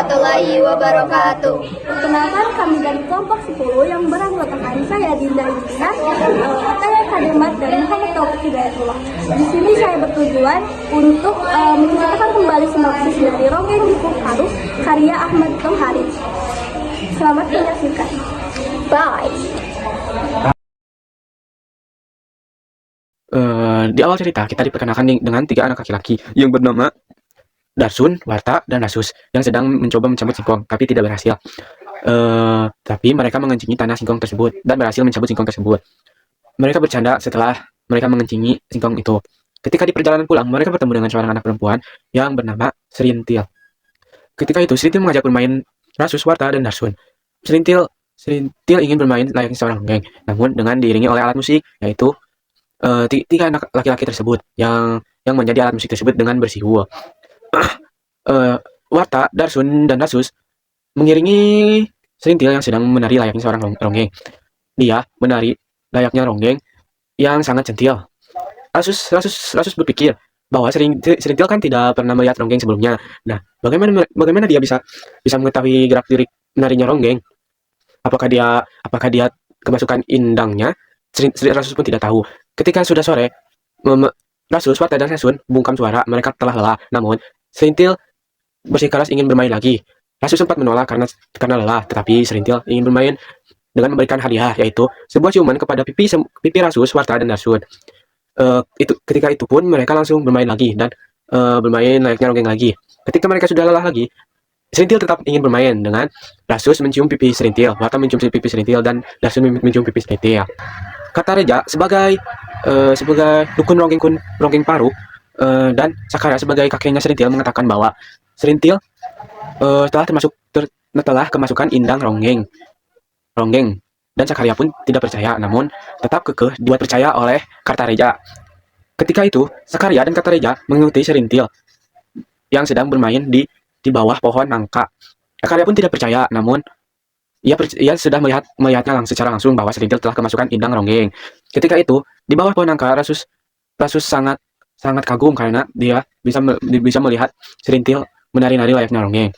warahmatullahi wabarakatuh. Perkenalkan, kami dari kelompok 10 yang beranggotakan saya Dinda Yusna, saya Kademat dan Muhammad Taufik Hidayatullah. Di sini saya bertujuan untuk menceritakan kembali sinopsis dari Ronggeng Dukuh Haru karya Ahmad Tomhari. Selamat menyaksikan. Bye. Di awal cerita kita diperkenalkan dengan 3 anak laki-laki yang bernama Darsun, Warta, dan Rasus yang sedang mencoba mencabut singkong tapi tidak berhasil. Tapi mereka mengencingi tanah singkong tersebut dan berhasil mencabut singkong tersebut. Mereka bercanda setelah mereka mengencingi singkong itu. Ketika di perjalanan pulang, mereka bertemu dengan seorang anak perempuan yang bernama Serintil. Ketika itu, Serintil mengajak bermain Rasus, Warta, dan Darsun. Serintil ingin bermain layaknya seorang ronggeng, namun dengan diiringi oleh alat musik, yaitu 3 anak laki-laki tersebut yang menjadi alat musik tersebut dengan bersiul. Warta, Darsun, dan Rasus mengiringi Serintil yang sedang menari layaknya seorang ronggeng. Dia menari layaknya ronggeng yang sangat centil. Rasus berpikir bahwa Serintil kan tidak pernah melihat ronggeng sebelumnya. Nah, bagaimana dia bisa mengetahui gerak-gerik menarinya ronggeng? Apakah dia kemasukan indangnya? Rasus pun tidak tahu. Ketika sudah sore, Rasus, Warta, dan Darsun bungkam suara. Mereka telah lelah. Namun, Serintil bersikeras ingin bermain lagi. Rasus sempat menolak karena lelah, tetapi Serintil ingin bermain dengan memberikan hadiah, yaitu sebuah ciuman kepada pipi Rasus, Warta, dan Darsun. Ketika itu pun mereka langsung bermain lagi dan bermain layaknya ronggeng lagi. Ketika mereka sudah lelah lagi, Serintil tetap ingin bermain dengan Rasus mencium pipi Serintil, Warta mencium pipi Serintil, dan Darsun mencium pipi Serintil. Kata Reja sebagai dukun ronggeng paru, dan Sakarya sebagai kakeknya Serintil mengatakan bahwa Serintil telah kemasukan indang ronggeng, dan Sakarya pun tidak percaya, namun tetap kekeh dibuat percaya oleh Kartareja. Ketika itu, Sakarya dan Kartareja mengikuti Serintil yang sedang bermain di bawah pohon nangka. Sakarya pun tidak percaya, namun ia sudah melihatnya secara langsung bahwa Serintil telah kemasukan indang ronggeng. Ketika itu, di bawah pohon nangka, Rasus sangat kagum karena dia bisa melihat Serintil menari-nari layaknya ronggeng.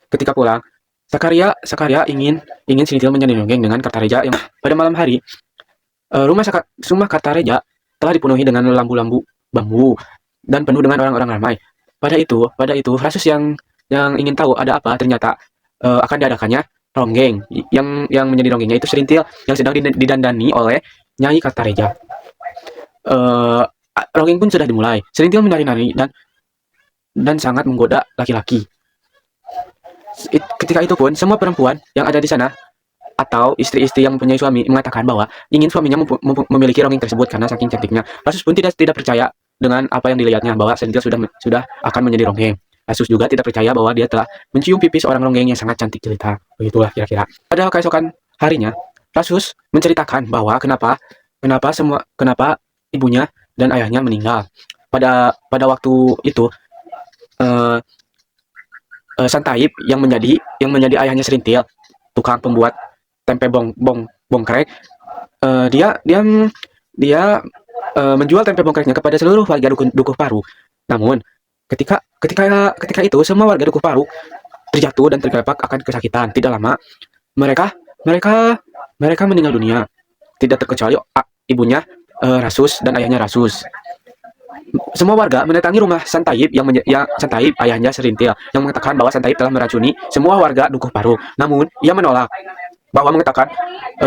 Ketika pulang, Sakarya ingin Serintil menjadi ronggeng dengan Kartareja yang pada malam hari, rumah Kartareja telah dipenuhi dengan lampu-lampu bambu dan penuh dengan orang-orang ramai. Pada itu Rasus yang ingin tahu ada apa, ternyata akan diadakannya ronggeng. Yang menjadi ronggengnya itu Serintil yang sedang didandani oleh Nyai Kartareja. Ronggeng pun sudah dimulai. Serintil menari-nari dan sangat menggoda laki-laki. Ketika itu pun semua perempuan yang ada di sana atau istri-istri yang mempunyai suami mengatakan bahwa ingin suaminya memiliki ronggeng tersebut karena saking cantiknya. Rasus pun tidak percaya dengan apa yang dilihatnya bahwa Serintil sudah akan menjadi ronggeng. Rasus juga tidak percaya bahwa dia telah mencium pipi seorang ronggeng yang sangat cantik jelita. Begitulah kira-kira. Pada keesokan harinya, Rasus menceritakan bahwa kenapa ibunya dan ayahnya meninggal. Pada waktu itu, Santaib yang menjadi ayahnya Serintil, tukang pembuat tempe bongkrek, dia menjual tempe bongkreknya kepada seluruh warga Dukuh Paru. Namun ketika itu semua warga Dukuh Paru terjatuh dan tergelepak akan kesakitan. Tidak lama mereka meninggal dunia, tidak terkecuali ibunya Rasus dan ayahnya Rasus. Semua warga mendatangi rumah Santaib Santaib ayahnya Serintil yang mengatakan bahwa Santaib telah meracuni semua warga Dukuh Paru. Namun ia menolak, bahwa mengatakan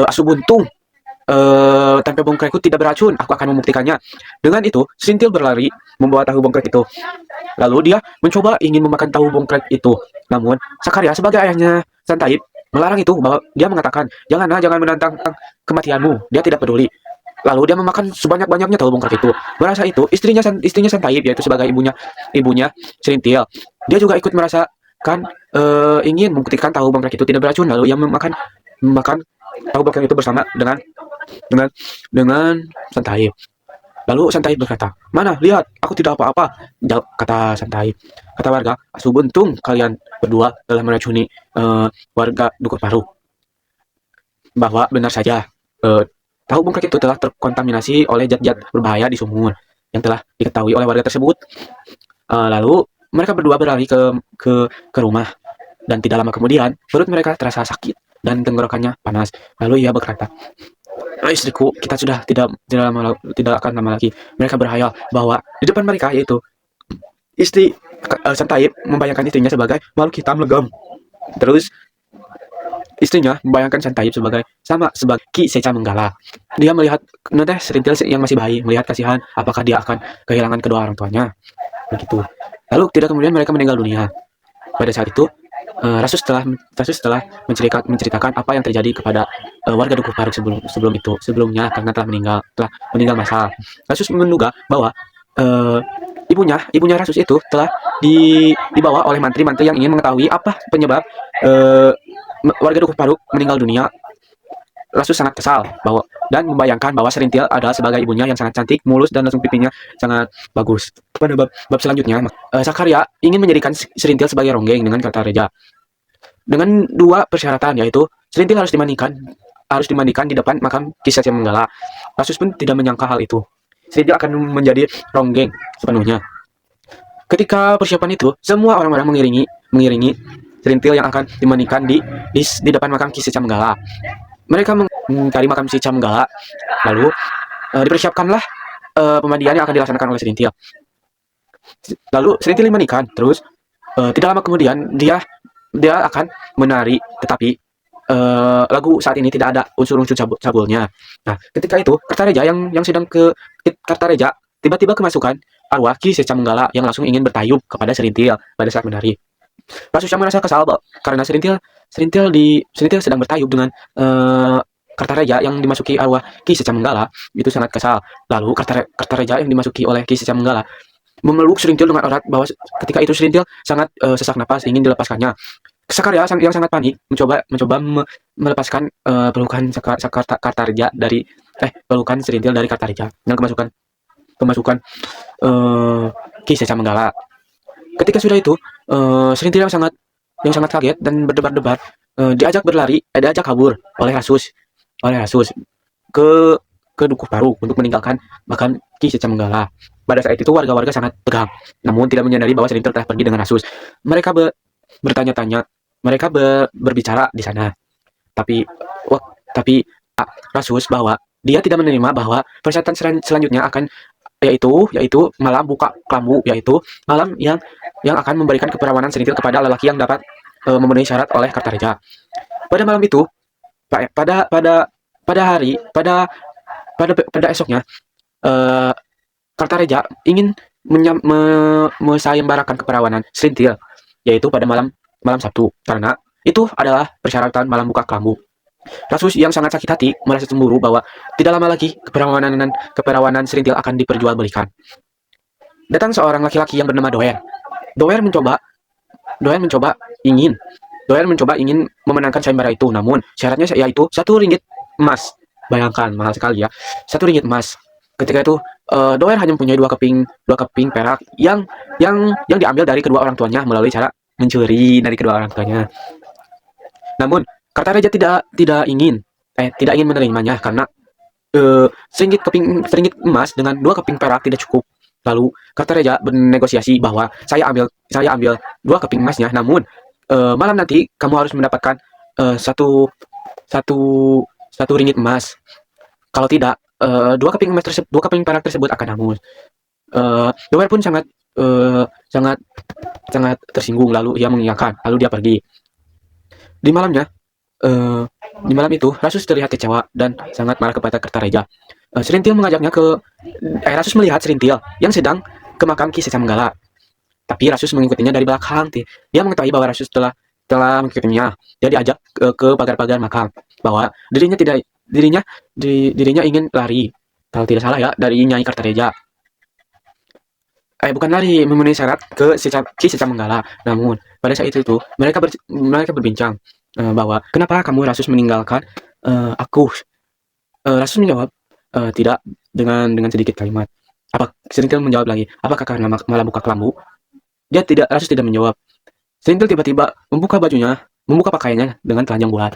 asu buntung, tempe bongkrekku tidak beracun, aku akan membuktikannya. Dengan itu Serintil berlari membawa tahu bongkrek itu. Lalu dia mencoba ingin memakan tahu bongkrek itu. Namun Sakarya sebagai ayahnya Santaib melarang itu, bahwa dia mengatakan jangan menantang kematianmu. Dia tidak peduli. Lalu dia memakan sebanyak-banyaknya tahu bongkrek itu. Merasa itu istrinya Santaib, yaitu sebagai ibunya Serintil, dia juga ikut merasakan ingin membuktikan tahu bongkrek itu tidak beracun. Lalu ia memakan tahu bongkrek itu bersama dengan Santaib. Lalu Santaib berkata, "Mana, lihat, aku tidak apa-apa," kata Santaib. Kata warga, "Asu buntung, kalian berdua telah meracuni warga Dukuh Paru." Bahwa benar saja, tahu bongkrek itu telah terkontaminasi oleh zat-zat berbahaya di sumur yang telah diketahui oleh warga tersebut. Lalu mereka berdua berlari ke rumah Dan tidak lama kemudian, perut mereka terasa sakit dan tenggorokannya panas. Lalu ia berkata, "Oh, istriku, kita sudah tidak akan lama lagi." Mereka berhayal bahwa di depan mereka yaitu istri Sang Taib membayangkan istrinya sebagai makhluk hitam legam. Terus istrinya membayangkan Sang Taib sebagai Ki Seca Menggala. Dia melihat Noteh Serintil yang masih bayi, melihat kasihan apakah dia akan kehilangan kedua orang tuanya. Begitu. Lalu tidak kemudian mereka meninggal dunia. Pada saat itu Rasus telah menceritakan apa yang terjadi kepada warga Dukuh Paruk sebelumnya karena telah meninggal masal. Rasus menduga bahwa ibunya Rasus itu telah dibawa oleh mantri-mantri yang ingin mengetahui apa penyebab warga Dukuh Paruk meninggal dunia. Rasus sangat kesal dan membayangkan bahwa Serintil adalah sebagai ibunya yang sangat cantik, mulus, dan langsung pipinya sangat bagus. Pada bab selanjutnya, Sakarya ingin menjadikan Serintil sebagai ronggeng dengan Kartareja dengan dua persyaratan, yaitu Serintil harus dimandikan di depan makam Ki Seca Menggala. Rasus pun tidak menyangka hal itu. Serintil akan menjadi ronggeng sepenuhnya. Ketika persiapan itu, semua orang-orang mengiringi Serintil yang akan dimandikan di depan makam Ki Seca Menggala. Mereka mencari makam Seca Menggala, lalu dipersiapkanlah pemandian yang akan dilaksanakan oleh Serintil. Lalu Serintil dimandikan, terus tidak lama kemudian dia akan menari, tetapi lagu saat ini tidak ada unsur-unsur cabulnya. Nah, ketika itu Kartareja yang sedang ke Kartareja tiba-tiba kemasukan arwah Ki Seca Menggala yang langsung ingin bertayub kepada Serintil pada saat menari. Rasus yang merasa kesal karena Serintil sedang bertayub dengan Kartareja yang dimasuki arwah Ki Seca Menggala, itu sangat kesal. Lalu Kartareja yang dimasuki oleh Ki Seca Menggala memeluk Serintil dengan erat, bahwa ketika itu Serintil sangat sesak napas ingin dilepaskannya. Sakarya yang sangat panik mencoba melepaskan pelukan Kartareja dari pelukan Serintil dari Kartareja yang kemasukan Ki Seca Menggala. Ketika sudah itu, Serintil yang sangat kaget dan berdebar-debar diajak kabur oleh Rasus ke Dukuh Paruk untuk meninggalkan makam Ki Seca Menggala. Pada saat itu warga-warga sangat tegang, namun tidak menyadari bahwa Serintil telah pergi dengan Rasus. Mereka bertanya-tanya, mereka berbicara di sana. Tapi Rasus bahwa dia tidak menerima bahwa persyaratan selanjutnya akan yaitu malam buka kelambu, yaitu malam yang akan memberikan keperawanan Serintil kepada lelaki yang dapat memenuhi syarat oleh Kartareja. Pada malam itu, pada esoknya, Kartareja ingin mesayembarakan keperawanan Serintil, yaitu pada malam Sabtu, karena itu adalah persyaratan malam buka kelambu. Rasus yang sangat sakit hati merasa cemburu bahwa tidak lama lagi keperawanan Serintil akan diperjualbelikan. Datang seorang laki-laki yang bernama Doer. Doer mencoba ingin memenangkan sayembara itu, namun syaratnya yaitu 1 ringgit emas. Bayangkan, mahal sekali ya, 1 ringgit emas. Ketika itu Doer hanya mempunyai 2 keping perak yang diambil dari kedua orang tuanya melalui cara mencuri dari kedua orang tuanya. Namun Kartareja tidak ingin menerimanya karena seringgit emas dengan 2 keping perak tidak cukup. Lalu Kartareja bernegosiasi bahwa saya ambil 2 keping emasnya, namun malam nanti kamu harus mendapatkan satu ringgit emas. Kalau tidak, 2 keping perak tersebut akan hangus. Doer pun sangat tersinggung, lalu ia mengiyakan, lalu dia pergi. Di malam itu Rasus terlihat kecewa dan sangat marah kepada Kartareja. Serintil mengajaknya Rasus melihat Serintil yang sedang ke makam Ki Seca Menggala, tapi Rasus mengikutinya dari belakang. Dia mengetahui bahwa Rasus telah mengikutinya. Dia diajak ke pagar-pagar makam, bahwa dirinya ingin lari, kalau tidak salah ya, dari Nyai Kartareja. Bukan lari, memenuhi syarat ke Ki Seca Menggala. Namun pada saat itu mereka berbincang bahwa kenapa kamu Rasus meninggalkan aku. Rasus menjawab tidak, dengan sedikit kalimat. Serintil menjawab lagi, apakah karena malam buka kelambu? Rasus tidak menjawab. Serintil tiba-tiba membuka pakaiannya dengan telanjang bulat.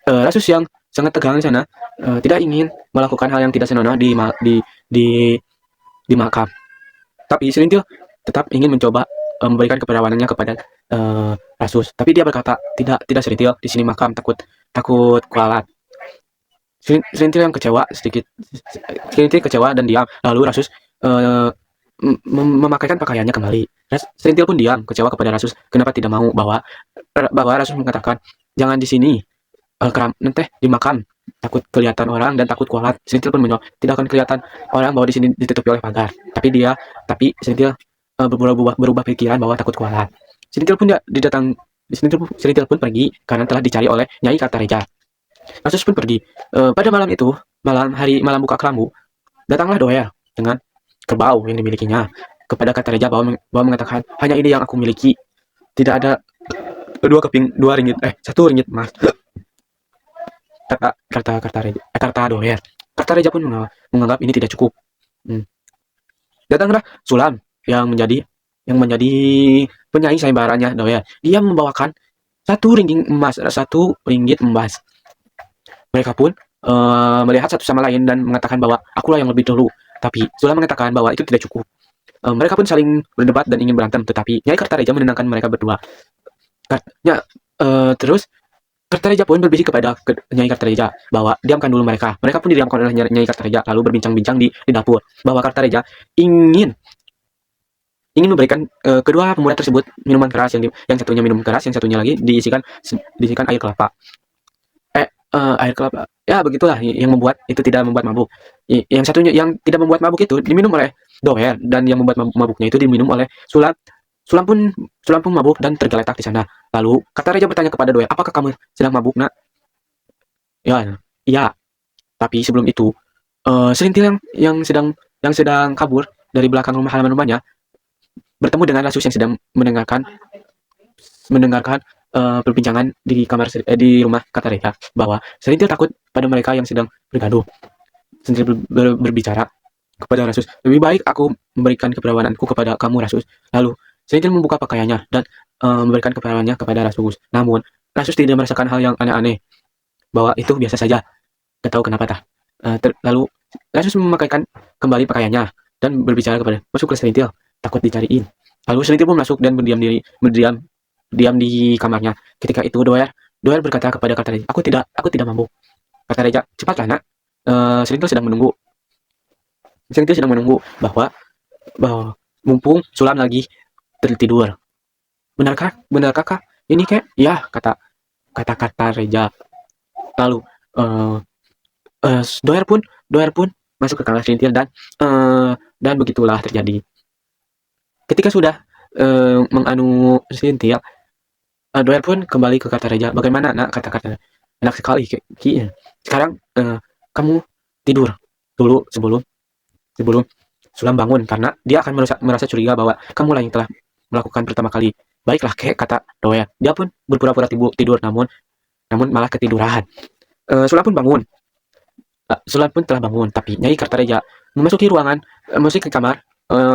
Rasus yang sangat tegang di sana tidak ingin melakukan hal yang tidak senonoh di makam. Tapi Serintil tetap ingin mencoba memberikan keperawanannya kepada Rasus. Tapi dia berkata, tidak Serintil, di sini makam, takut takut kualat. Serintil yang kecewa sedikit, Serintil kecewa dan diam. Lalu Rasus eh, memakaikan pakaiannya kembali. Serintil pun diam, kecewa kepada Rasus. Kenapa tidak mau bahwa Rasus mengatakan, jangan di sini, nanti di makam, takut kelihatan orang dan takut kualat. Serintil pun menjawab, tidak akan kelihatan orang bahwa di sini ditutupi oleh pagar. Tapi Serintil berubah pikiran bahwa takut kualat. Serintil pun Serintil pun pergi karena telah dicari oleh Nyai Kartareja. Rasus pun pergi. Pada malam itu, malam buka kelambu, datanglah Doer dengan kerbau yang dimilikinya kepada Kartareja bahwa mengatakan, hanya ini yang aku miliki, tidak ada satu ringgit emas. Kata Doer. Kartareja pun menganggap ini tidak cukup. Datanglah Sulam yang menjadi penyaing sayembaranya Doer. Dia membawakan satu ringgit emas. Mereka pun melihat satu sama lain dan mengatakan bahwa akulah yang lebih dulu. Tapi Sulam mengatakan bahwa itu tidak cukup. Mereka pun saling berdebat dan ingin berantem, tetapi Nyai Kartareja menenangkan mereka berdua. Terus Kartareja pun berbisik kepada Nyai Kartareja bahwa diamkan dulu mereka. Mereka pun didiamkan oleh Nyai Kartareja, lalu berbincang-bincang di dapur bahwa Kartareja ingin memberikan kedua pemuda tersebut minuman keras, yang satunya minum keras, yang satunya lagi diisikan air kelapa. Air kelapa. Ya begitulah, yang membuat itu tidak membuat mabuk. Yang satunya yang tidak membuat mabuk itu diminum oleh Doer, dan yang membuat mabuknya itu diminum oleh Sulam. Sulam pun mabuk dan tergeletak di sana. Lalu Kartareja bertanya kepada Doer, apakah kamu sedang mabuk, nak? Ya, iya. Tapi sebelum itu, Serintil yang sedang kabur dari belakang halaman rumahnya bertemu dengan Rasus yang sedang mendengarkan perbincangan di di rumah Kartareja bahwa Serintil takut pada mereka yang sedang bergaduh. Serintil berbicara kepada Rasus, lebih baik aku memberikan keperawananku kepada kamu, Rasus. Lalu Serintil membuka pakaiannya dan memberikan keperawanannya kepada Rasus. Namun Rasus tidak merasakan hal yang aneh-aneh, bahwa itu biasa saja. Gak tahu kenapa tah. Lalu Rasus memakaikan kembali pakaiannya dan berbicara kepada, masuk ke Serintil, takut dicariin. Lalu Serintil pun masuk dan diam di kamarnya. Ketika itu Doer berkata kepada Kartareja, aku tidak mampu. Kartareja, cepatlah, nak. Serintil sedang menunggu bahwa mumpung Sulam lagi tertidur. Benarkah kak? Ini kayak, ya, kata Kartareja. Lalu Doer pun masuk ke kamar Serintil dan begitulah terjadi. Ketika sudah menganu Serintil, Doer pun kembali ke Kartareja. Bagaimana, nak? Kata Kartareja. Enak sekali. Sekarang kamu tidur dulu sebelum Sulam bangun, karena dia akan merasa curiga bahwa kamulah yang telah melakukan pertama kali. Baiklah, kata Doer. Dia pun berpura-pura tidur, namun malah ketiduran. Sulam pun bangun. Sulam pun telah bangun, tapi Nyai Kartareja memasuki ke kamar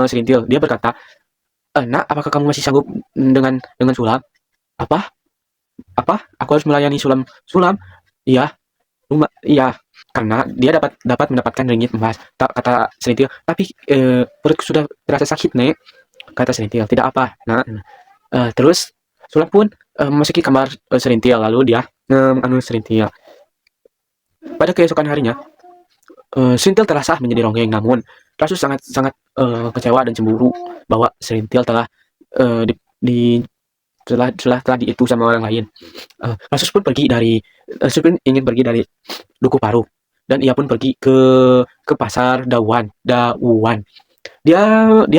Serintil. Dia berkata, nak, apakah kamu masih sanggup dengan Sulam? Apa? Aku harus melayani Sulam? Iya, karena dia dapat mendapatkan ringgit emas. Kata Serintil. Tapi perutku sudah terasa sakit, Nek. Kata Serintil. Tidak apa, nah. Terus Sulam pun memasuki kamar Serintil, lalu dia menganu Serintil. Pada keesokan harinya, Serintil telah sah menjadi ronggeng, namun Rasus sangat kecewa dan cemburu bahwa Serintil telah telah diitu sama orang lain. Rasus pun ingin pergi dari Duku Paru, dan ia pun pergi ke pasar Dauan. Dia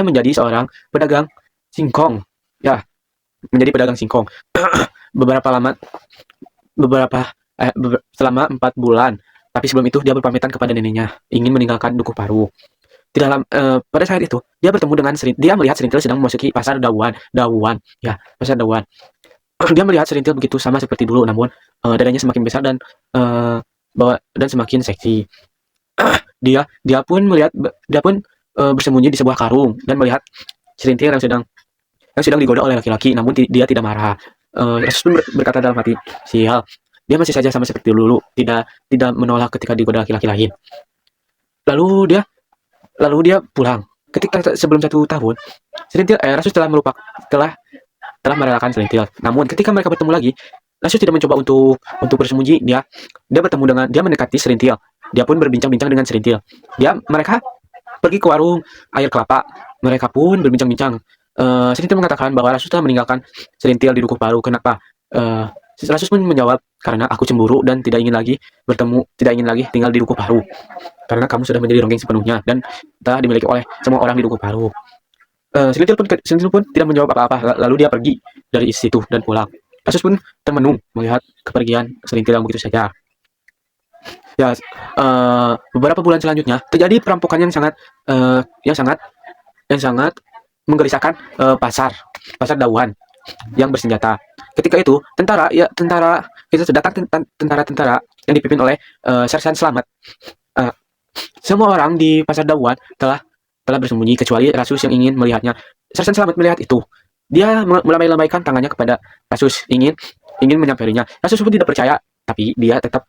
menjadi seorang pedagang singkong. Ya, menjadi pedagang singkong. Selama 4 bulan. Tapi sebelum itu dia berpamitan kepada neneknya, ingin meninggalkan Duku Paru. Pada saat itu dia bertemu dengan dia melihat Serintil sedang memasuki pasar Dauan. Ya, pasar Dauan. Dia melihat Serintil begitu sama seperti dulu, namun dadanya semakin besar dan semakin seksi. Dia pun bersembunyi di sebuah karung dan melihat Serintil yang sedang digoda oleh laki-laki, namun dia tidak marah. Rasus pun berkata dalam hati, sial, dia masih saja sama seperti dulu, tidak menolak ketika digoda laki-laki lain. Lalu dia pulang. Ketika sebelum 1 tahun, Rasus telah telah merelakan Selintil. Namun ketika mereka bertemu lagi, Rasus tidak mencoba untuk bersembunyi. Dia bertemu dengan dia mendekati Selintil. Dia pun berbincang-bincang dengan Selintil. Mereka pergi ke warung air kelapa. Mereka pun berbincang-bincang. Selintil mengatakan bahwa Rasus telah meninggalkan Selintil di Dukuh Paru. Kenapa? Rasus pun menjawab, karena aku cemburu dan tidak ingin lagi tinggal di Dukuh Paru. Karena kamu sudah menjadi ronggeng sepenuhnya dan telah dimiliki oleh semua orang di Dukuh Paru. Selintil pun tidak menjawab apa-apa. Lalu dia pergi dari situ dan pulang. Rasus pun termenung melihat kepergian Selintil yang begitu saja. Ya, beberapa bulan selanjutnya terjadi perampokan yang sangat menggelisahkan pasar Dauan yang bersenjata. Ketika itu tentara yang dipimpin oleh Sersan Slamet. Semua orang di pasar Dauan telah bersembunyi kecuali Rasus yang ingin melihatnya. Sersan Slamet melihat itu. Dia melambai-lambaikan tangannya kepada Rasus, ingin menyampaikannya. Rasus pun tidak percaya, tapi dia tetap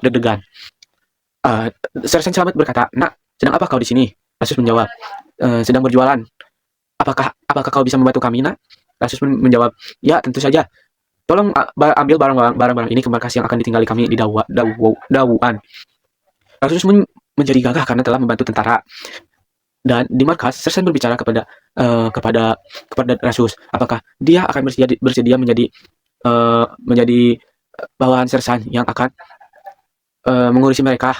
deg-degan. Sersan Slamet berkata, "Nak, sedang apa kau di sini?" Rasus menjawab, "Sedang berjualan. Apakah kau bisa membantu kami, Nak?" Rasus pun menjawab, "Ya, tentu saja. Tolong ambil barang-barang ini ke markas yang akan ditinggali kami di Dauan." Rasus pun menjadi gagah karena telah membantu tentara. Dan di markas, Sersan berbicara kepada Rasus, apakah dia akan bersedia menjadi bawahan Sersan yang akan mengurusi mereka.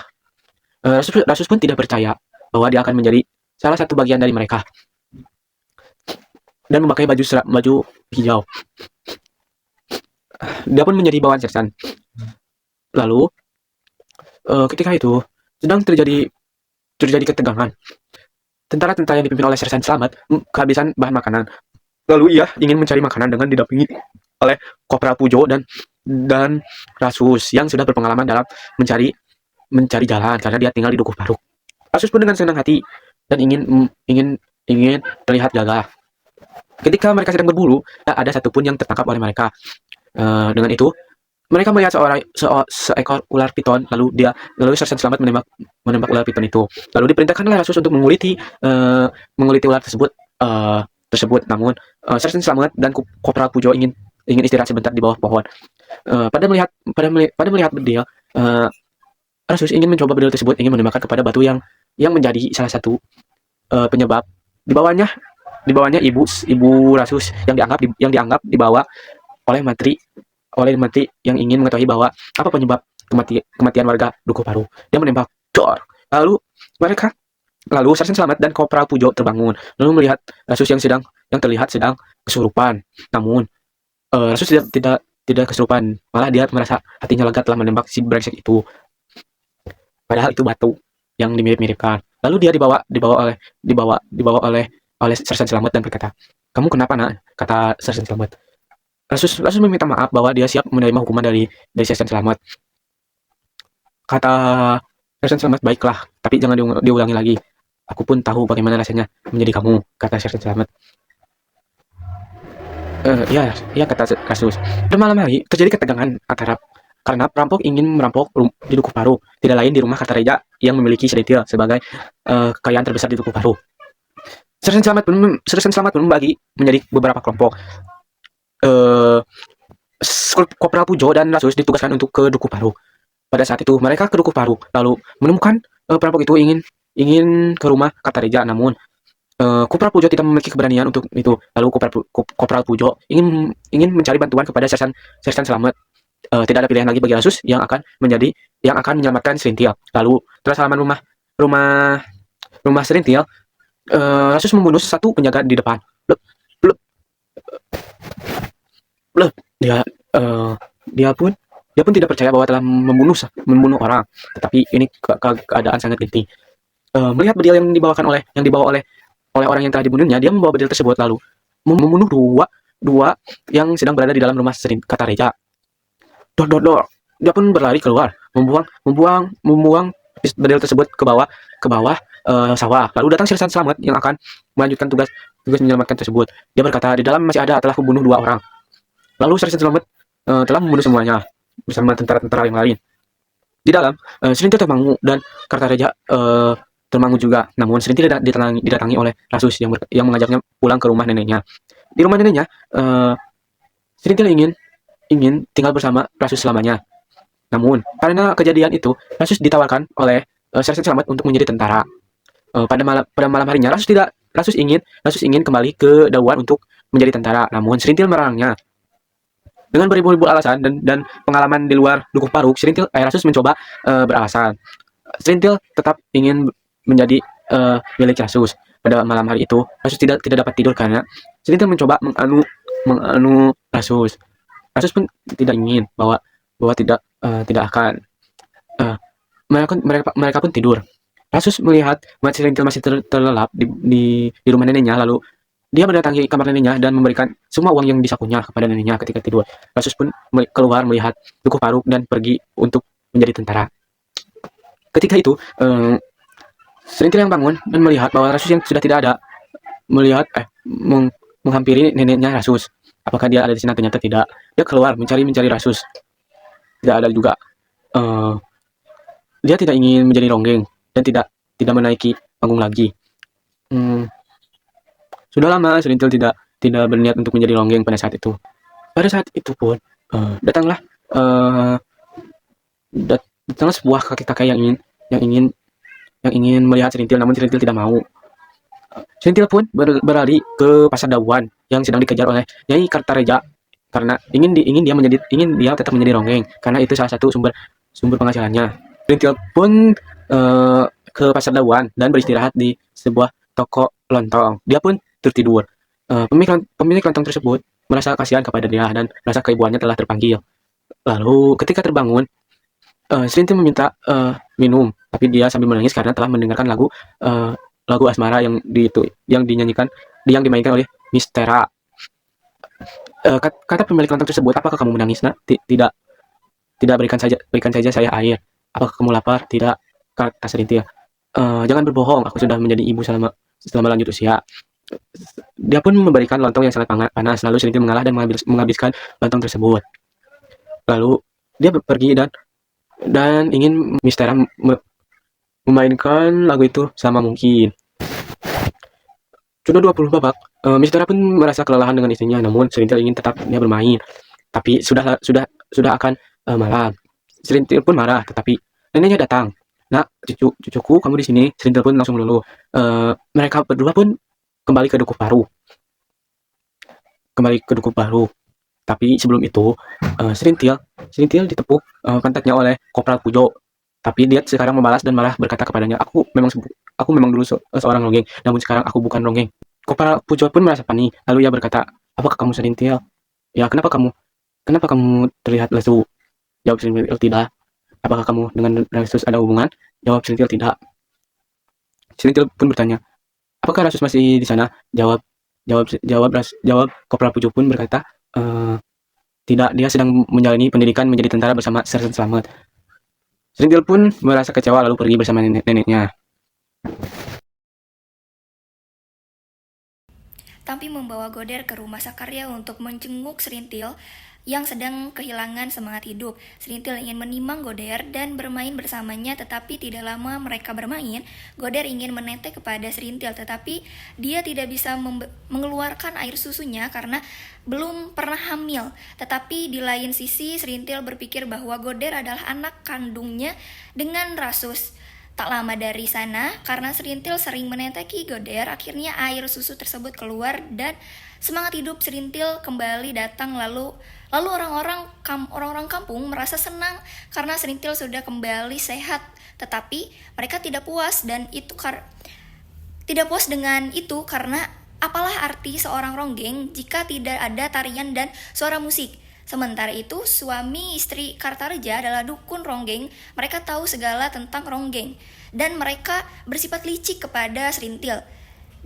Rasus pun tidak percaya bahwa dia akan menjadi salah satu bagian dari mereka dan memakai baju hijau. Dia pun menjadi bawahan Sersan. Lalu ketika itu sedang terjadi ketegangan. Tentara-tentara yang dipimpin oleh Sersan Slamet kehabisan bahan makanan. Lalu ia ingin mencari makanan dengan didampingi oleh Kopral Pujo dan Rasus yang sudah berpengalaman dalam mencari jalan karena dia tinggal di Dukuh Paru. Rasus pun dengan senang hati dan ingin terlihat gagah. Ketika mereka sedang berburu, tak ada satupun yang tertangkap oleh mereka. Dengan itu, mereka melihat seekor ular piton. Lalu Sersan Slamet menembak ular piton itu. Lalu diperintahkan oleh Rasus untuk menguliti ular tersebut. Namun Sersan Slamet dan Kopral Pujo ingin istirahat sebentar di bawah pohon. Pada melihat bedil, Rasus ingin mencoba bedil tersebut, ingin menembakkan kepada batu yang menjadi salah satu penyebab. Di bawahnya ibu Rasus yang dianggap dibawa oleh menteri yang ingin mengetahui bahwa apa penyebab kematian warga Dukuh Paru. Dia menembak, cor. Lalu Sersan Slamet dan Kopral Pujo terbangun, lalu melihat Rasus yang terlihat sedang kesurupan. Namun Rasus tidak kesurupan, malah dia merasa hatinya lega telah menembak si brengsek itu. Padahal itu batu yang dimirip-miripkan. Lalu dia dibawa oleh Sersan Slamet dan berkata, "Kamu kenapa, Nak?" kata Sersan Slamet. Rasus meminta maaf bahwa dia siap menerima hukuman dari Sersan Slamet. Kata Sersan Slamet, "Baiklah, tapi jangan diulangi lagi. Aku pun tahu bagaimana rasanya menjadi kamu," kata Sersan Slamet. Ya, kata Rasus. Dan malam hari terjadi ketegangan karena perampok ingin merampok di Dukuh Paru, tidak lain di rumah Kartareja yang memiliki Selintil sebagai kekayaan terbesar di Dukuh Paru. Sersan Slamet pun membagi menjadi beberapa kelompok. Kopral Pujo dan Rasus ditugaskan untuk ke Dukuh Paru. Pada saat itu mereka ke Dukuh Paru, lalu menemukan perampok itu ingin ke rumah Kartareja, namun Kopral Pujo tidak memiliki keberanian untuk itu. Lalu Kopral Pujo ingin mencari bantuan kepada Sersan Slamet. Tidak ada pilihan lagi bagi Rasus yang akan menyelamatkan Selintil. Lalu setelah halaman rumah Selintil, Rasus membunuh satu penjaga di depan. Dia pun tidak percaya bahwa telah membunuh orang, tetapi ini keadaan sangat genting. Melihat bedil yang dibawa oleh orang yang telah dibunuhnya, dia membawa bedil tersebut lalu membunuh dua yang sedang berada di dalam rumah Kartareja. Dia pun berlari keluar, membuang bedil tersebut ke bawah sawah. Lalu datang Sersan Slamet yang akan melanjutkan tugas menyelamatkan tersebut. Dia berkata, "Di dalam masih telah membunuh 2 orang." Lalu Sersan Slamet telah membunuh semuanya bersama tentara-tentara yang lain. Di dalam, Selintil termangu dan Kartareja termangu juga. Namun Selintil didatangi oleh Rasus yang mengajaknya pulang ke rumah neneknya. Di rumah neneknya, Serintil ingin tinggal bersama Rasus selamanya. Namun, karena kejadian itu, Rasus ditawarkan oleh Sersan Slamet untuk menjadi tentara. Pada malam harinya, Rasus ingin kembali ke Dauan untuk menjadi tentara. Namun, Serintil melarangnya. Dengan beribu-ribu alasan dan pengalaman di luar Dukuh Paruk, Rasus mencoba beralasan. Serintil tetap ingin menjadi milik Rasus. Pada malam hari itu, Rasus tidak dapat tidur karena Serintil mencoba menganu Rasus. Rasus pun tidak ingin bahwa tidak akan. Mereka pun tidur. Rasus melihat Serintil masih terlelap di rumah neneknya, lalu dia mendatangi kamar neneknya dan memberikan semua uang yang disakunya kepada neneknya ketika tidur. Rasus pun keluar melihat Dukuh Paruk dan pergi untuk menjadi tentara. Ketika itu, Serintil yang bangun dan melihat bahwa Rasus yang sudah tidak ada, menghampiri neneknya Rasus. Apakah dia ada di sana? Ternyata tidak. Dia keluar mencari Rasus. Tidak ada juga. Dia tidak ingin menjadi ronggeng dan tidak menaiki panggung lagi. Sudah lama Serintil tidak berniat untuk menjadi ronggeng pada saat itu. Pada saat itu pun datanglah sebuah kakek-kakek yang ingin melihat Serintil, namun Serintil tidak mau. Serintil pun berlari ke Pasar Dauan yang sedang dikejar oleh Nyai Kartareja karena ingin dia tetap menjadi ronggeng karena itu salah satu sumber penghasilannya. Serintil pun ke Pasar Dauan dan beristirahat di sebuah toko lontong. Dia pun tertidur. Pemilik lontong tersebut merasa kasihan kepada dia dan merasa keibuannya telah terpanggil. Lalu ketika terbangun, Serintil meminta minum, tapi dia sambil menangis karena telah mendengarkan lagu asmara yang dimainkan oleh Mistera. Kata pemilik lontong tersebut, "Apakah kamu menangis, Nak?" Tidak. Berikan saja saya air. "Apakah kamu lapar?" "Tidak," kata Serintil. Jangan berbohong, aku sudah menjadi ibu selama lanjut usia. Dia pun memberikan lontong yang sangat panas, lalu Serintil mengalah dan menghabiskan lontong tersebut. Lalu dia pergi dan ingin Mistera memainkan lagu itu selama mungkin. Sudah 20 babak, Mistera pun merasa kelelahan dengan istrinya, namun Serintil ingin tetap dia bermain. Tapi sudah akan malam. Serintil pun marah, tetapi neneknya datang. "Nak, cucuku, kamu di sini." Serintil pun langsung meluluh. Mereka berdua pun kembali ke Dukuh Paruk. Tapi sebelum itu, Serintil ditepuk pantatnya oleh Kopral Pujo. Tapi dia sekarang membalas dan malah berkata kepadanya, "Aku memang dulu seorang ronggeng, namun sekarang aku bukan ronggeng." Kopral Pujo pun merasa panik. Lalu ia berkata, "Apakah kamu Serintil?" "Ya, kenapa kamu terlihat lesu?" Jawab Serintil, "Tidak." "Apakah kamu dengan Rasus ada hubungan?" Jawab Serintil, "Tidak." Serintil pun bertanya, "Apakah Rasus masih di sana?" Jawab Kopral Pujo pun berkata, "Tidak, dia sedang menjalani pendidikan menjadi tentara bersama Sersan Slamet." Serintil pun merasa kecewa lalu pergi bersama neneknya. Tampi membawa Goder ke rumah Sakarya untuk menjenguk Serintil yang sedang kehilangan semangat hidup. Serintil ingin menimang Goder dan bermain bersamanya, tetapi tidak lama mereka bermain, Goder ingin menetek kepada Serintil, tetapi dia tidak bisa mengeluarkan air susunya karena belum pernah hamil. Tetapi di lain sisi, Serintil berpikir bahwa Goder adalah anak kandungnya dengan Rasus. Tak lama dari sana, karena Serintil sering meneteki Goder, akhirnya air susu tersebut keluar dan semangat hidup Serintil kembali datang. Lalu orang-orang kampung merasa senang karena Serintil sudah kembali sehat. Tetapi mereka tidak puas dengan itu karena apalah arti seorang ronggeng jika tidak ada tarian dan suara musik. Sementara itu, suami istri Kartareja adalah dukun ronggeng. Mereka tahu segala tentang ronggeng dan mereka bersifat licik kepada Serintil.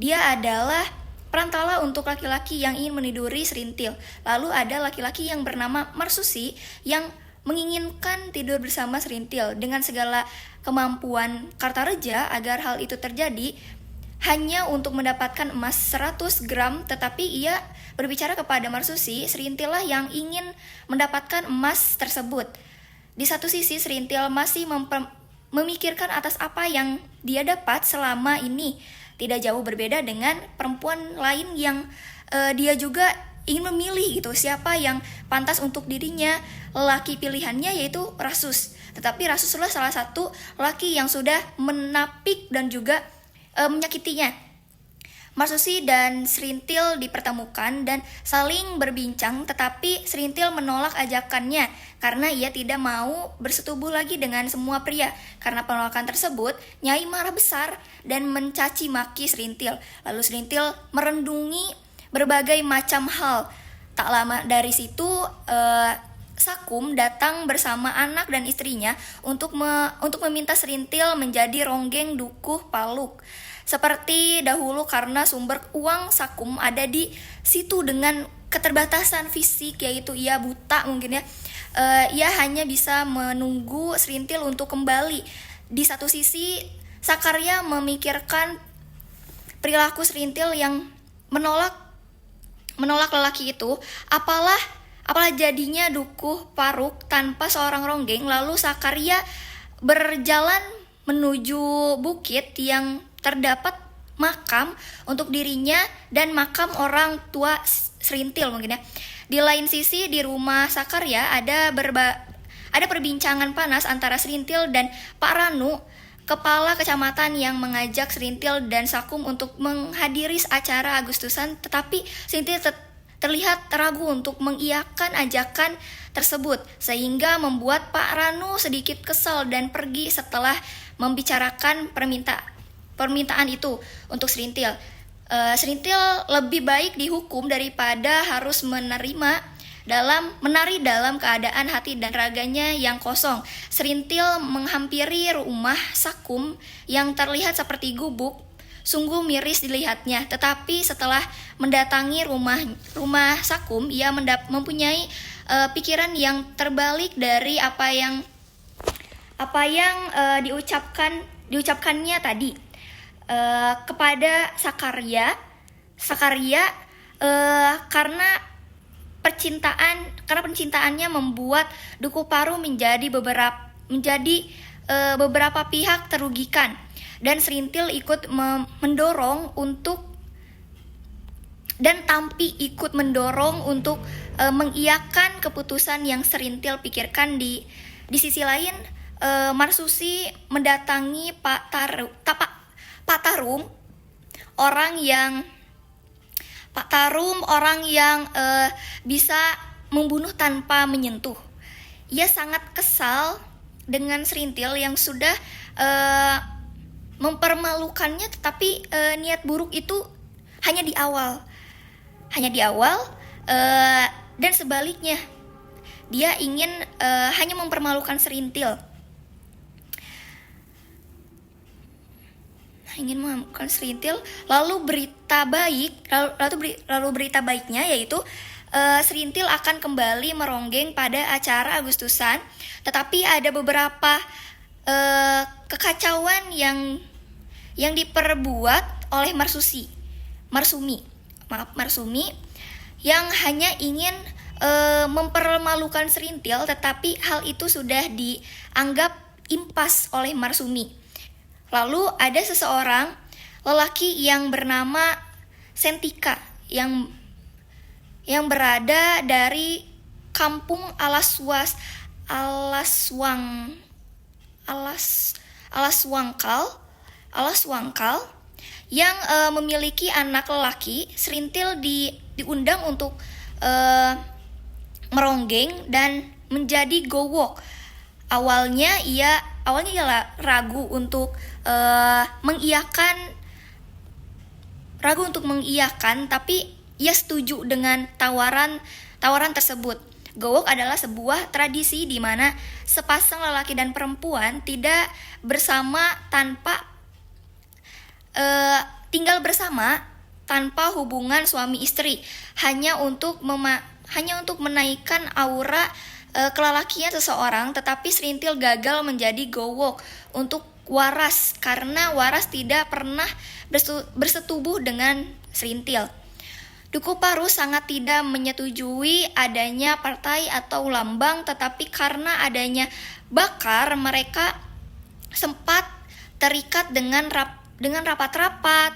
Dia adalah perantara untuk laki-laki yang ingin meniduri Serintil. Lalu ada laki-laki yang bernama Marsusi yang menginginkan tidur bersama Serintil. Dengan segala kemampuan Kartareja agar hal itu terjadi, hanya untuk mendapatkan emas 100 gram, tetapi ia berbicara kepada Marsusi, Serintil lah yang ingin mendapatkan emas tersebut. Di satu sisi, Serintil masih memikirkan atas apa yang dia dapat selama ini. Tidak jauh berbeda dengan perempuan lain yang dia juga ingin memilih gitu siapa yang pantas untuk dirinya. Lelaki pilihannya yaitu Rasus. Tetapi Rasus adalah salah satu lelaki yang sudah menapik dan juga menyakitinya. Marsusi dan Serintil dipertemukan dan saling berbincang, tetapi Serintil menolak ajakannya karena ia tidak mau bersetubuh lagi dengan semua pria. Karena penolakan tersebut, Nyai marah besar dan mencaci maki Serintil. Lalu Serintil merendungi berbagai macam hal. Tak lama dari situ, Sakum datang bersama anak dan istrinya untuk meminta Serintil menjadi ronggeng dukuh Paluk. Seperti dahulu, karena sumber uang Sakum ada di situ dengan keterbatasan fisik, yaitu ia buta mungkin ya. Ia hanya bisa menunggu Serintil untuk kembali. Di satu sisi, Sakarya memikirkan perilaku Serintil yang menolak lelaki itu. Apalah jadinya dukuh Paruk tanpa seorang ronggeng. Lalu Sakarya berjalan menuju bukit yang terdapat makam untuk dirinya dan makam orang tua Serintil mungkin ya. Di lain sisi, di rumah Sakarya ada perbincangan panas antara Serintil dan Pak Ranu, kepala kecamatan, yang mengajak Serintil dan Sakum untuk menghadiri acara Agustusan, tetapi Serintil terlihat ragu untuk mengiyakan ajakan tersebut, sehingga membuat Pak Ranu sedikit kesal dan pergi setelah membicarakan permintaan itu untuk Serintil. Serintil lebih baik dihukum daripada harus menari dalam keadaan hati dan raganya yang kosong. Serintil menghampiri rumah Sakum yang terlihat seperti gubuk. Sungguh miris dilihatnya, tetapi setelah mendatangi rumah Sakum, ia mempunyai pikiran yang terbalik dari apa yang diucapkannya tadi. Kepada Sakarya karena percintaannya membuat Dukuh Paru menjadi beberapa pihak terugikan, dan Serintil ikut mendorong untuk dan Tampi ikut mendorong untuk mengiyakan keputusan yang Serintil pikirkan. Di sisi lain, Marsusi mendatangi Pak Tarum, orang yang bisa membunuh tanpa menyentuh. Ia sangat kesal dengan Serintil yang sudah mempermalukannya, tetapi niat buruk itu hanya di awal, dan sebaliknya dia ingin hanya mempermalukan Serintil. Lalu berita baiknya yaitu Serintil akan kembali meronggeng pada acara Agustusan, tetapi ada beberapa kekacauan yang diperbuat oleh Marsumi yang hanya ingin mempermalukan Serintil, tetapi hal itu sudah dianggap impas oleh Marsumi. Lalu ada seseorang lelaki yang bernama Sentika yang berada dari kampung Alaswangkal yang memiliki anak lelaki. Serintil diundang untuk meronggeng dan menjadi gowok. Awalnya ia ragu untuk mengiyakan, tapi ia setuju dengan tawaran tersebut. Gowok adalah sebuah tradisi di mana sepasang lelaki dan perempuan tinggal bersama tanpa hubungan suami istri, hanya untuk menaikkan aura kelelakian seseorang. Tetapi Serintil gagal menjadi gowok untuk Waras karena Waras tidak pernah bersetubuh dengan Serintil. Dukuh Paru sangat tidak menyetujui adanya partai atau lambang, tetapi karena adanya Bakar, mereka sempat terikat dengan rapat-rapat.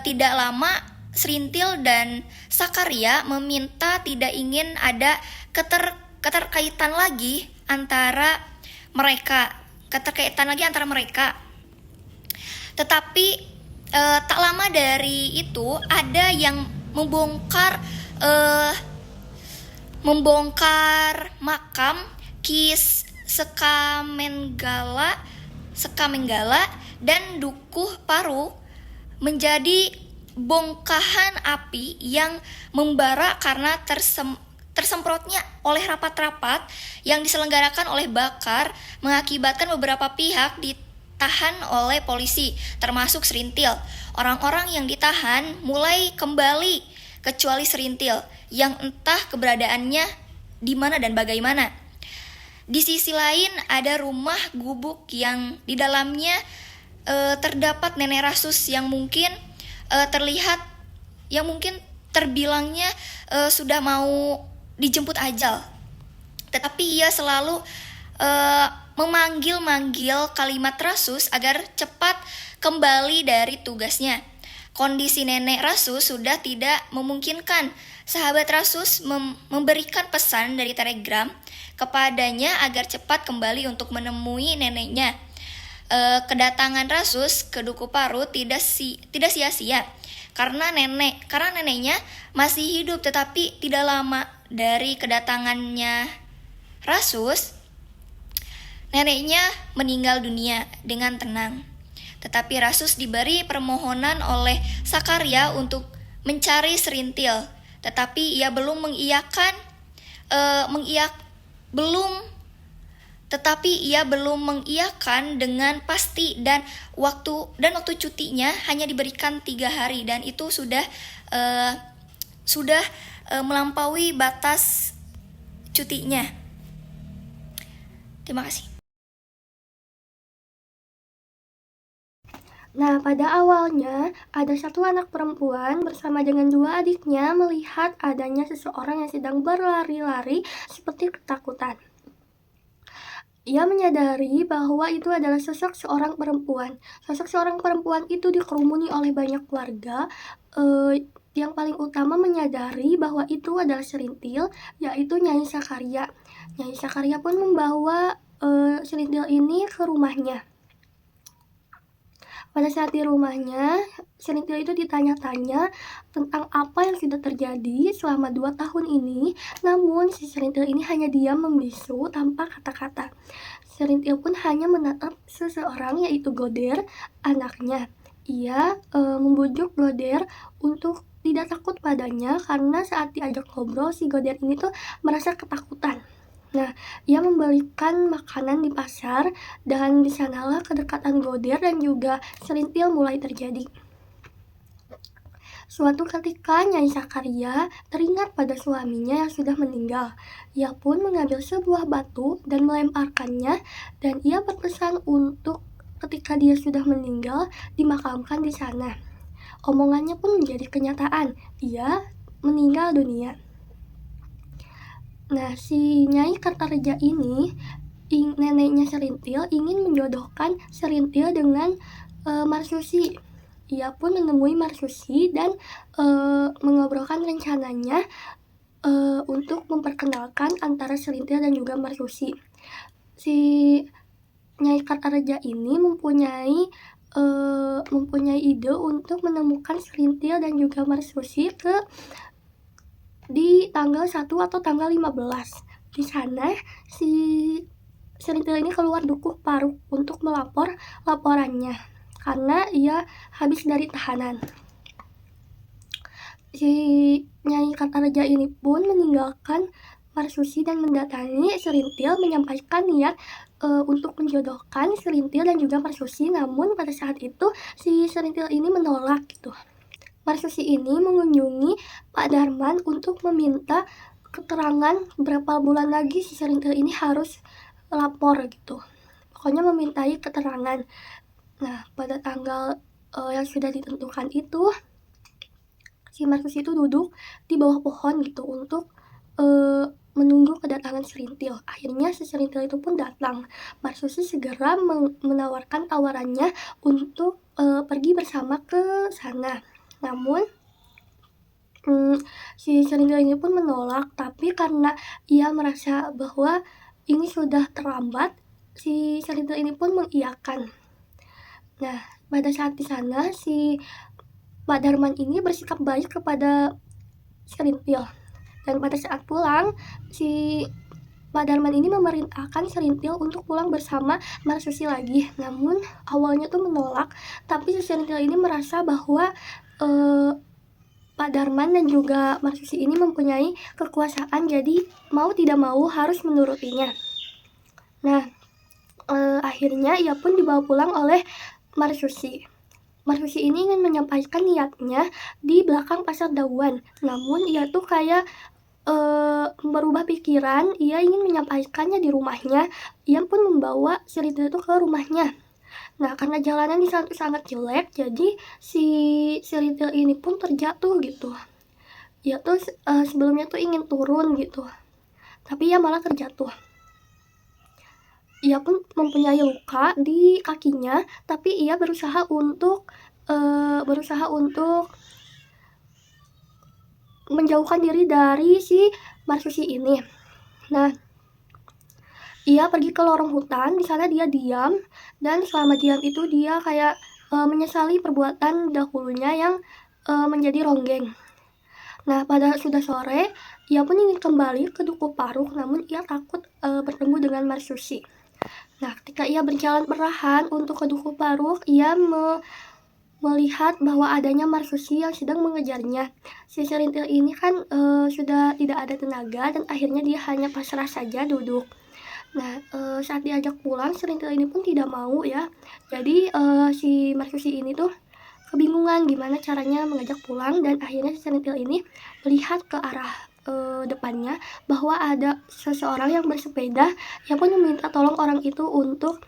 Tidak lama Serintil dan Sakarya meminta tidak ingin ada keterkaitan lagi antara mereka, Tetapi tak lama dari itu ada yang membongkar makam Ki Sekamenggala dan Dukuh Paru menjadi bongkahan api yang membara karena tersemprotnya oleh rapat-rapat yang diselenggarakan oleh Bakar, mengakibatkan beberapa pihak ditahan oleh polisi, termasuk Serintil. Orang-orang yang ditahan mulai kembali, kecuali Serintil, yang entah keberadaannya di mana dan bagaimana. Di sisi lain ada rumah gubuk yang di dalamnya terdapat nenek Rasus yang mungkin terbilangnya sudah mau dijemput ajal. Tetapi ia selalu memanggil-manggil kalimat Rasus agar cepat kembali dari tugasnya. Kondisi nenek Rasus sudah tidak memungkinkan. Sahabat Rasus memberikan pesan dari telegram kepadanya agar cepat kembali untuk menemui neneknya. Kedatangan Rasus ke Dukuh Paru tidak sia-sia karena neneknya masih hidup. Tetapi tidak lama dari kedatangannya Rasus, neneknya meninggal dunia dengan tenang. Tetapi Rasus diberi permohonan oleh Sakarya untuk mencari Serintil, tetapi ia belum mengiyakan dengan pasti, dan waktu cutinya hanya diberikan 3 hari, dan itu sudah melampaui batas cutinya. Terima kasih. Nah, pada awalnya ada satu anak perempuan bersama dengan 2 adiknya melihat adanya seseorang yang sedang berlari-lari seperti ketakutan. Ia menyadari bahwa itu adalah sosok seorang perempuan. Sosok seorang perempuan itu dikerumuni oleh banyak warga. Yang paling utama menyadari bahwa itu adalah Serintil, yaitu Nyai Sakarya. Nyai Sakarya pun membawa Serintil ini ke rumahnya. Pada saat di rumahnya, Serintil itu ditanya-tanya tentang apa yang sudah terjadi selama 2 tahun ini. Namun si Serintil ini hanya diam membisu tanpa kata-kata. Serintil pun hanya menatap seseorang, yaitu Goder, anaknya. Ia membujuk Goder untuk tidak takut padanya, karena saat diajak ngobrol si Goder ini tuh merasa ketakutan. Nah, ia membelikan makanan di pasar, dan di sanalah kedekatan Goder dan juga Serintil mulai terjadi. Suatu ketika Nyai Sakarya teringat pada suaminya yang sudah meninggal. Ia pun mengambil sebuah batu dan melemparkannya, dan ia berpesan untuk ketika dia sudah meninggal dimakamkan di sana. Omongannya pun menjadi kenyataan. Ia meninggal dunia. Nah, si Nyai Kartareja ini, neneknya Serintil, ingin menjodohkan Serintil dengan Marsusi. Ia pun menemui Marsusi dan mengobrolkan rencananya untuk memperkenalkan antara Serintil dan juga Marsusi. Si Nyai Kartareja ini mempunyai ide untuk menemukan Serintil dan juga Marsusi di tanggal 1 atau tanggal 15. Di sana si Serintil ini keluar Dukuh Paru untuk melapor laporannya karena ia habis dari tahanan. Si Nyai Kartareja ini pun meninggalkan Marsusi dan mendatangi Serintil menyampaikan niat untuk menjodohkan Serintil dan juga Marsusi. Namun pada saat itu si Serintil ini menolak gitu. Marsusi ini mengunjungi Pak Darman untuk meminta keterangan berapa bulan lagi si Serintil ini harus lapor gitu. Pokoknya memintai keterangan. Nah, pada tanggal yang sudah ditentukan itu, si Marsusi itu duduk di bawah pohon gitu untuk menunggu kedatangan Serintil. Akhirnya si Serintil itu pun datang. Marsusi segera menawarkan tawarannya untuk pergi bersama ke sana. Namun Si Serintil ini pun menolak, tapi karena ia merasa bahwa ini sudah terlambat, si Serintil ini pun mengiyakan. Nah, pada saat di sana si Pak Darman ini bersikap baik kepada Serintil. Dan pada saat pulang, si Pak Darman ini memerintahkan Serintil untuk pulang bersama Marsusi lagi. Namun awalnya tuh menolak, tapi si Serintil ini merasa bahwa Pak Darman dan juga Marsusi ini mempunyai kekuasaan, jadi mau tidak mau harus menurutinya. Nah, akhirnya ia pun dibawa pulang oleh Marsusi. Marsusi ini ingin menyampaikan niatnya di belakang pasar Dawan. Namun ia tuh kayak berubah pikiran, ia ingin menyampaikannya di rumahnya. Ia pun membawa Serintil itu ke rumahnya. Nah, karena jalanan di sana tuh sangat jelek, jadi si Serintil ini pun terjatuh gitu. Ia tuh sebelumnya tuh ingin turun gitu, tapi ia malah terjatuh. Ia pun mempunyai luka di kakinya, tapi ia berusaha untuk menjauhkan diri dari si Marsusi ini. Nah, ia pergi ke lorong hutan. Di sana dia diam, dan selama diam itu dia kayak menyesali perbuatan dahulunya yang menjadi ronggeng. Nah, pada sudah sore, ia pun ingin kembali ke Dukuh Paruk, namun ia takut bertemu dengan Marsusi. Nah, ketika ia berjalan perlahan untuk ke Dukuh Paruk, ia melihat bahwa adanya Marsusi yang sedang mengejarnya. Si Serintil ini kan sudah tidak ada tenaga, dan akhirnya dia hanya pasrah saja duduk. Nah, saat diajak pulang, Serintil ini pun tidak mau ya. Jadi si Marsusi ini tuh kebingungan gimana caranya mengajak pulang, dan akhirnya si Serintil ini melihat ke arah depannya bahwa ada seseorang yang bersepeda. Ia pun meminta tolong orang itu untuk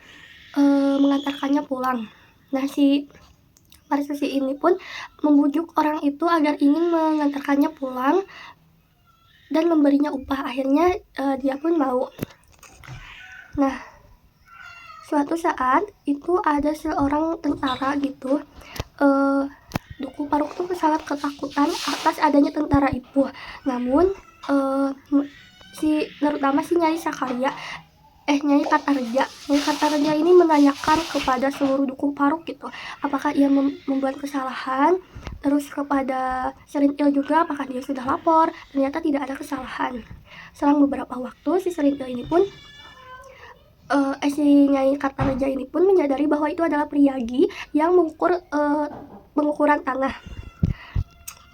mengantarkannya pulang. Nah, si Marsusi ini pun membujuk orang itu agar ingin mengantarkannya pulang dan memberinya upah. Akhirnya dia pun mau. Nah, suatu saat itu ada seorang tentara gitu. Dukuh Paruk tuh sangat ketakutan atas adanya tentara itu. Namun terutama si Nyai Sakarya, Nyai Kartareja ini menanyakan kepada seluruh Dukuh Paruk gitu, apakah ia membuat kesalahan. Terus kepada Serintil juga, apakah dia sudah lapor. Ternyata tidak ada kesalahan. Selang beberapa waktu, si Serintil ini pun si Nyai Kartareja ini pun menyadari bahwa itu adalah priyagi yang mengukur pengukuran tanah,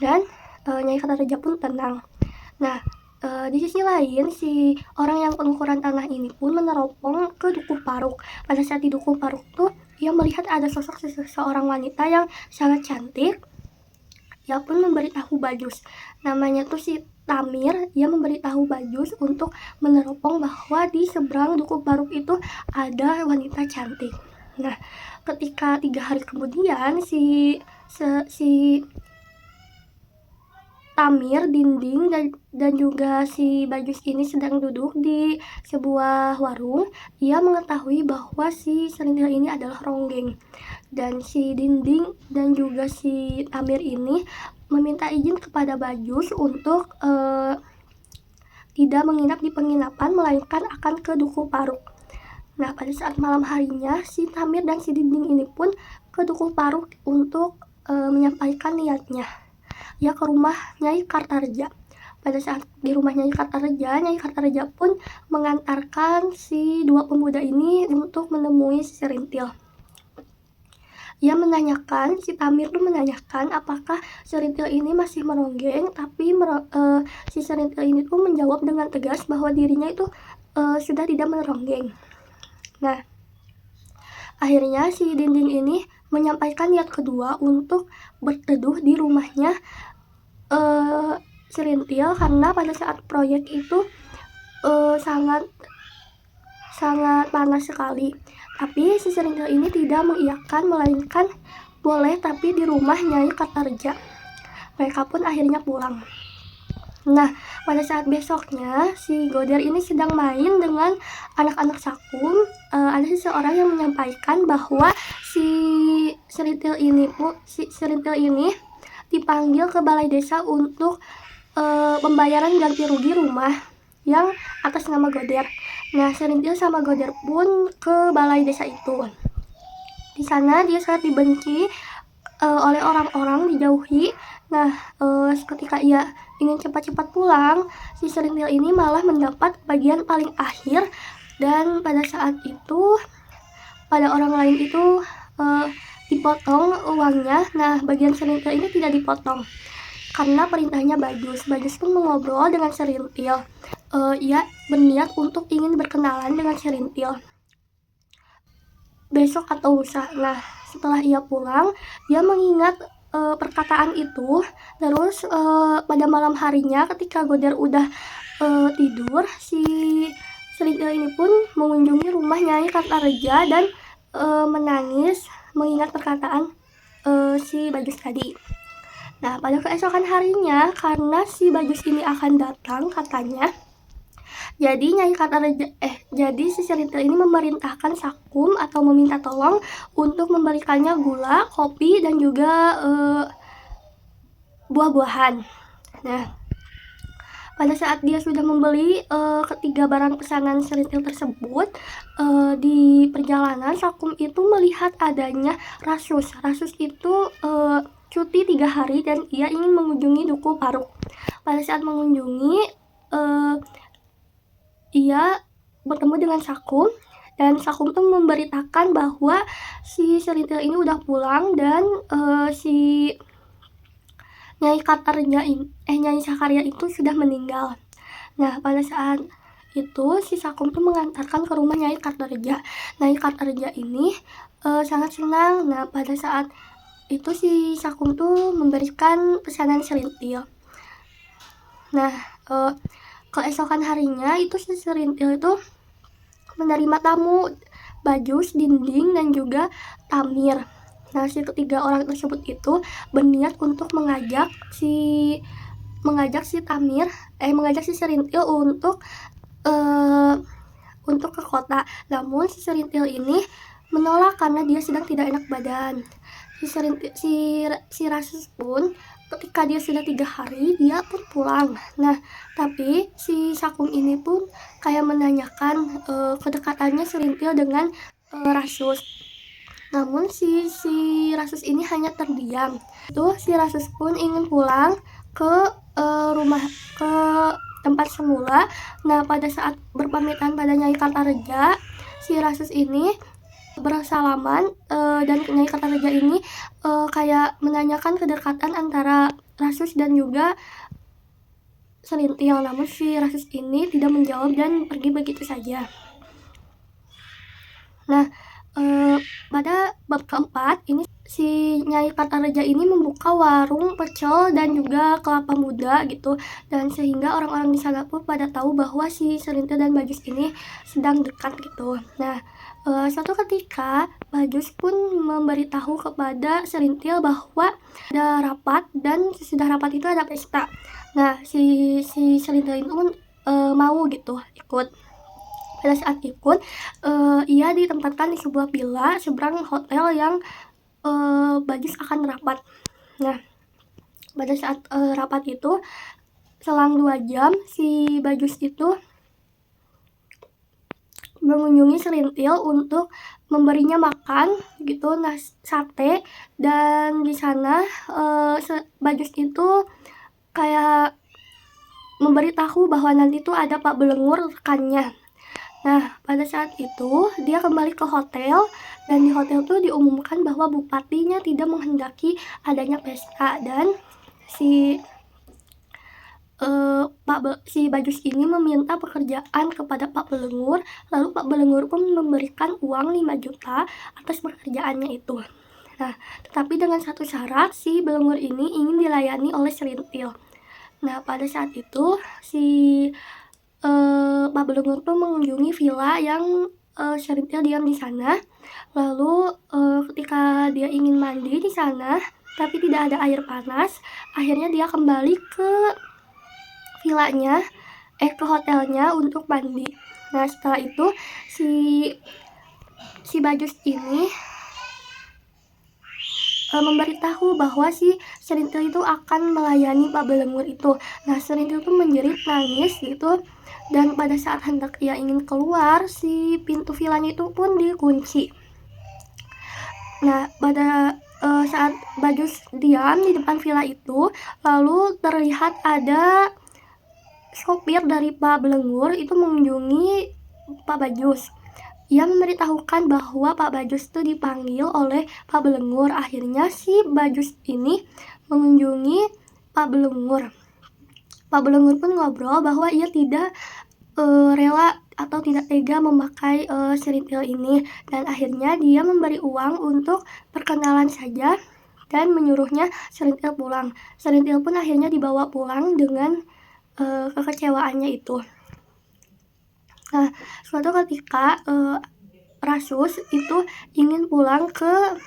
dan Nyai Kartareja pun tenang. Nah, di sisi lain, si orang yang pengukuran tanah ini pun meneropong ke Dukuh Paruk. Pada saat di Dukuh Paruk tuh, ia melihat ada sosok seseorang wanita yang sangat cantik. Ia pun memberitahu Bajus, namanya tuh si Tamir. Ia memberitahu Bajus untuk meneropong bahwa di seberang Dukuh Paruk itu ada wanita cantik. Nah, ketika 3 hari kemudian si Tamir, Dinding, dan juga si Bajus ini sedang duduk di sebuah warung. Ia mengetahui bahwa si Serintil ini adalah ronggeng, dan si Dinding dan juga si Tamir ini meminta izin kepada Bajus untuk tidak menginap di penginapan, melainkan akan ke Dukuh Paruk. Nah, pada saat malam harinya, si Tamir dan si Dinding ini pun ke Dukuh Paruk untuk menyampaikan niatnya. Ia ke rumah Nyai Kartareja. Pada saat di rumah Nyai Kartareja pun mengantarkan si 2 pemuda ini untuk menemui si Serintil. Ia menanyakan, si Tamir tuh menanyakan apakah Serintil ini masih meronggeng, tapi si Serintil ini tuh menjawab dengan tegas bahwa dirinya itu sudah tidak meronggeng. Nah, akhirnya si Dinding ini menyampaikan niat kedua untuk berteduh di rumahnya Serintil, karena pada saat proyek itu sangat panas sekali. Tapi si Serintil ini tidak mengiyakan, melainkan boleh tapi di rumah Nyai Kartareja. Mereka pun akhirnya pulang. Nah, pada saat besoknya si Goder ini sedang main dengan anak-anak Sakum. Ada seseorang yang menyampaikan bahwa si Serintil ini dipanggil ke balai desa untuk pembayaran ganti rugi rumah yang atas nama Goder. Nah, Serintil sama Goder pun ke balai desa itu. Di sana dia sangat dibenci oleh orang-orang, dijauhi. Nah, ketika ia ingin cepat-cepat pulang, si Serintil ini malah mendapat bagian paling akhir, dan pada saat itu pada orang lain itu dipotong uangnya. Nah, bagian Serintil ini tidak dipotong karena perintahnya Bagus. Bagus pun mengobrol dengan Serintil. Ia berniat untuk ingin berkenalan dengan Serintil besok atau lusa. Nah, setelah ia pulang, dia mengingat perkataan itu. Terus pada malam harinya ketika Goder udah tidur, si Serintil ini pun mengunjungi rumah Nyai Kartareja dan menangis mengingat perkataan si Bagus tadi. Nah, pada keesokan harinya, karena si Bagus ini akan datang katanya, jadi jadi si Serintil ini memerintahkan Sakum atau meminta tolong untuk memberikannya gula, kopi, dan juga buah-buahan. Nah, pada saat dia sudah membeli ketiga barang pesanan Serintil tersebut, di perjalanan Sakum itu melihat adanya Rasus. Rasus itu cuti 3 hari dan ia ingin mengunjungi Duku Paruk. Pada saat mengunjungi, ia bertemu dengan Sakum, dan Sakum tuh memberitakan bahwa si Serintil ini udah pulang dan si Nyai Nyai Sakarya itu sudah meninggal. Nah, pada saat itu si Sakum tuh mengantarkan ke rumah Nyai Kartareja. Nyai Kartareja ini sangat senang. Nah, pada saat itu si Sakum tuh memberikan pesanan Serintil. Nah, keesokan harinya itu si Serintil itu menerima tamu Bagus, Dinding, dan juga Tamir. Nah, si ketiga orang tersebut itu berniat untuk mengajak si Serintil untuk ke kota. Namun si Serintil ini menolak karena dia sedang tidak enak badan. Si Rasus pun ketika dia sudah 3 hari, dia pun pulang. Nah, tapi si Sakum ini pun kayak menanyakan kedekatannya Serintil dengan Rasus. Namun si Rasus ini hanya terdiam. Itu si Rasus pun ingin pulang ke tempat semula. Nah, pada saat berpamitan pada Nyai Kartareja, si Rasus ini bersalaman dan Nyai Kartareja ini kayak menanyakan kedekatan antara Rasus dan juga Serintil. Namun si Rasus ini tidak menjawab dan pergi begitu saja. Nah, pada bab keempat ini si Nyai Kartareja ini membuka warung pecel dan juga kelapa muda gitu, dan sehingga orang-orang di sana pun pada tahu bahwa si Serintil dan Bagus ini sedang dekat gitu. Nah, suatu ketika Bagus pun memberitahu kepada Serintil bahwa ada rapat, dan sesudah rapat itu ada pesta. Nah, si Serintil itu pun mau gitu ikut. Pada saat ikut, ia ditempatkan di sebuah villa seberang hotel yang Bagus akan rapat. Nah, pada saat rapat itu selang 2 jam si Bagus itu mengunjungi Serintil untuk memberinya makan gitu, sate. Dan di sana Bagus itu kayak memberitahu bahwa nanti tuh ada Pak Belengur rekannya. Nah, pada saat itu dia kembali ke hotel, dan di hotel tuh diumumkan bahwa bupatinya tidak menghendaki adanya pesta, dan si Bagus ini meminta pekerjaan kepada Pak Belengur. Lalu Pak Belengur pun memberikan uang 5 juta atas pekerjaannya itu. Nah, tetapi dengan satu syarat, si Belengur ini ingin dilayani oleh Serintil. Nah, pada saat itu si Pak Belengur tuh mengunjungi villa yang Serintil diam di sana. Lalu ketika dia ingin mandi di sana, tapi tidak ada air panas, akhirnya dia kembali ke villanya, ke hotelnya untuk mandi. Nah, setelah itu si Bagus ini memberitahu bahwa si Serintil itu akan melayani Pak Belengur itu. Nah, Serintil itu menjerit nangis gitu, dan pada saat hendak ia ingin keluar, si pintu vilanya itu pun dikunci. Nah, pada saat Bajus diam di depan villa itu, lalu terlihat ada sopir dari Pak Belengur itu mengunjungi Pak Bajus. Ia memberitahukan bahwa Pak Bajus itu dipanggil oleh Pak Belengur. Akhirnya si Bajus ini mengunjungi Pak Belengur. Pak Belengur pun ngobrol bahwa ia tidak rela atau tidak tega memakai Serintil ini, dan akhirnya dia memberi uang untuk perkenalan saja dan menyuruhnya Serintil pulang. Serintil pun akhirnya dibawa pulang dengan kekecewaannya itu. Nah, suatu ketika Rasus itu ingin pulang ke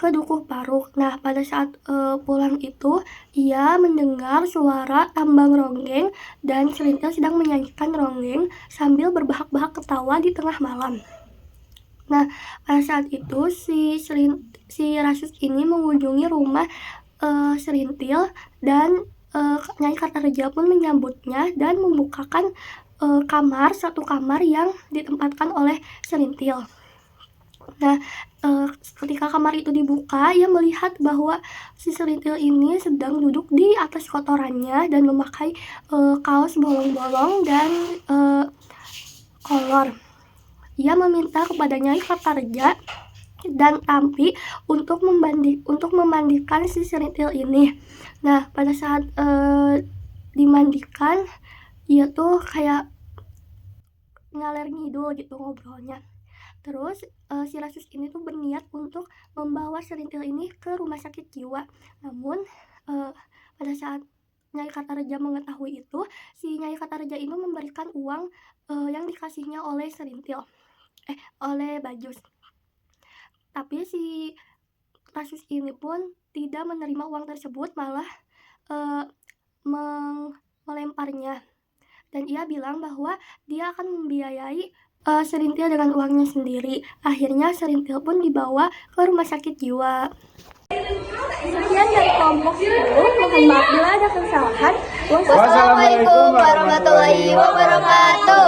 Dukuh Paruk. Nah, pada saat pulang itu, ia mendengar suara tambang ronggeng dan Serintil sedang menyanyikan ronggeng sambil berbahak-bahak ketawa di tengah malam. Nah, pada saat itu si Rasus ini mengunjungi rumah Serintil, dan Nyai Kartareja pun menyambutnya dan membukakan satu kamar yang ditempatkan oleh Serintil. Nah, ketika kamar itu dibuka, ia melihat bahwa si Serintil ini sedang duduk di atas kotorannya dan memakai kaos bolong-bolong dan kolor. Ia meminta kepada Nyai Kartareja dan Tampi untuk memandikan si Serintil ini. Nah, pada saat dimandikan, ia tuh kayak ngaler ngidul gitu ngobrolnya. Terus si Rasus ini tuh berniat untuk membawa Serintil ini ke rumah sakit jiwa. Namun pada saat Nyai Kartareja mengetahui itu, si Nyai Kartareja ini memberikan uang yang dikasihnya oleh oleh Bajus. Tapi si Rasus ini pun tidak menerima uang tersebut, malah melemparnya. Dan ia bilang bahwa dia akan membiayai Serintil dengan uangnya sendiri. Akhirnya Serintil pun dibawa ke rumah sakit jiwa. Sekian dari kelompok 10. Mohon maaf bila ada kesalahan. Wassalamualaikum warahmatullahi wabarakatuh.